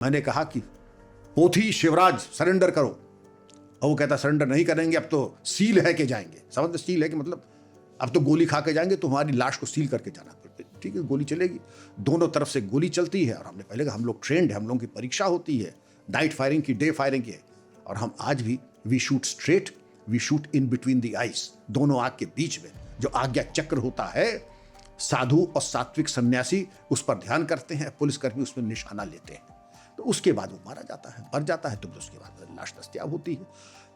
मैंने कहा कि पोथी शिवराज सरेंडर करो, और वो कहता सरेंडर नहीं करेंगे, अब तो सील है के जाएंगे। समझते सील है कि मतलब अब तो गोली खा के जाएंगे, तो हमारी लाश को सील करके जाना। ठीक है, गोली चलेगी, दोनों तरफ से गोली चलती है। और हमने पहले कहा हम लोग ट्रेंड है, हम लोगों की परीक्षा होती है नाइट फायरिंग की, डे फायरिंग की, और हम आज भी we shoot straight, we shoot in between the eyes, दोनों आंख के बीच में। जो आज्ञा चक्र होता है, साधु और सात्विक सन्यासी उस पर ध्यान करते हैं, पुलिसकर्मी उसमें निशाना लेते हैं, तो उसके बाद वो मारा जाता है, मर जाता है, तो उसके बाद लाश दस्तयाब होती है।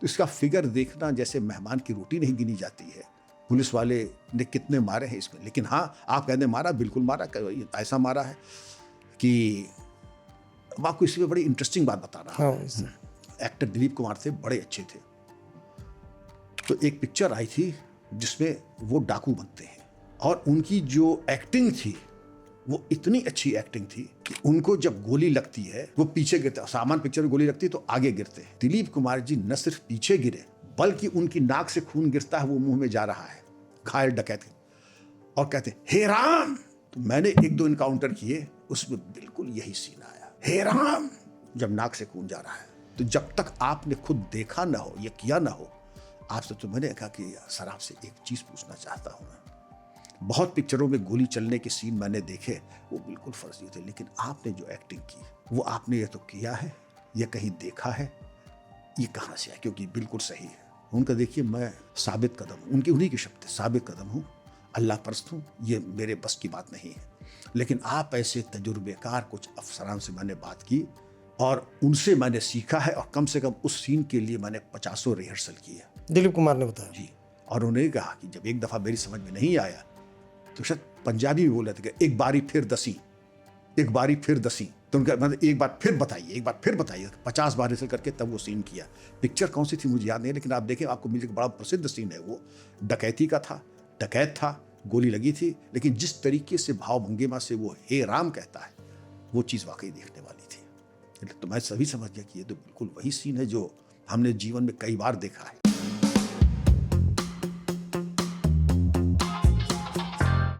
तो इसका फिगर देखना जैसे मेहमान की रोटी नहीं गिनी जाती है, पुलिस वाले ने कितने मारे हैं इसमें। लेकिन हाँ, आप कहते मारा, बिल्कुल मारा, ऐसा मारा है कि मैं आपको इसमें बड़ी इंटरेस्टिंग बात बता रहा हूँ। एक्टर दिलीप कुमार थे, बड़े अच्छे थे। तो एक पिक्चर आई थी जिसमें वो डाकू बनते हैं, और उनकी जो एक्टिंग थी वो इतनी अच्छी एक्टिंग थी कि उनको जब गोली लगती है वो पीछे गिरते हैं। सामान पिक्चर में गोली लगती है तो आगे गिरते हैं। दिलीप कुमार जी न सिर्फ पीछे गिरे, बल्कि उनकी नाक से खून गिरता है, वो मुंह में जा रहा है, घायल डकैत, और कहते हैं हे राम। तो मैंने एक दो इनकाउंटर किए, उसमें बिल्कुल यही सीन आया, हे राम, जब नाक से खून जा रहा है। तो जब तक आपने खुद देखा ना हो, ये किया ना हो, आपसे तो मैंने कहा कि सर आपसे एक चीज पूछना चाहता हूं मैं। बहुत पिक्चरों में गोली चलने के सीन मैंने देखे, वो बिल्कुल फर्जी थे, लेकिन आपने जो एक्टिंग की वो आपने ये तो किया है, ये कहीं देखा है, ये कहाँ से है? क्योंकि बिल्कुल सही है। उनका देखिए, मैं साबित कदम हूँ, उनकी उन्हीं के शब्द, साबित कदम हूँ, अल्लाह परस्त हूँ, ये मेरे बस की बात नहीं है। लेकिन आप ऐसे तजुर्बेकार कुछ अफसरान से मैंने बात की, और उनसे मैंने सीखा है, और कम से कम उस सीन के लिए मैंने 50 रिहर्सल की है। दिलीप कुमार ने बताया जी। और उन्होंने कहा कि जब एक दफ़ा मेरी समझ में नहीं आया, तो शायद पंजाबी में बोल रहे थे कि एक बारी फिर दसी, एक बारी फिर दसी। तो उनका मतलब एक बार फिर बताइए, एक बार फिर बताइए, 50 बार रिहर्सल करके तब वो सीन किया। पिक्चर कौन सी थी मुझे याद नहीं, लेकिन आप देखें, आपको मिल बड़ा प्रसिद्ध सीन है वो। डकैती का था, डकैत था, गोली लगी थी, लेकिन जिस तरीके से भाव भंगिमा से वो हे राम कहता है, वो चीज़ वाकई देखने वाली थी। तो मैं सभी समझ गया कि ये तो बिल्कुल वही सीन है जो हमने जीवन में कई बार देखा है।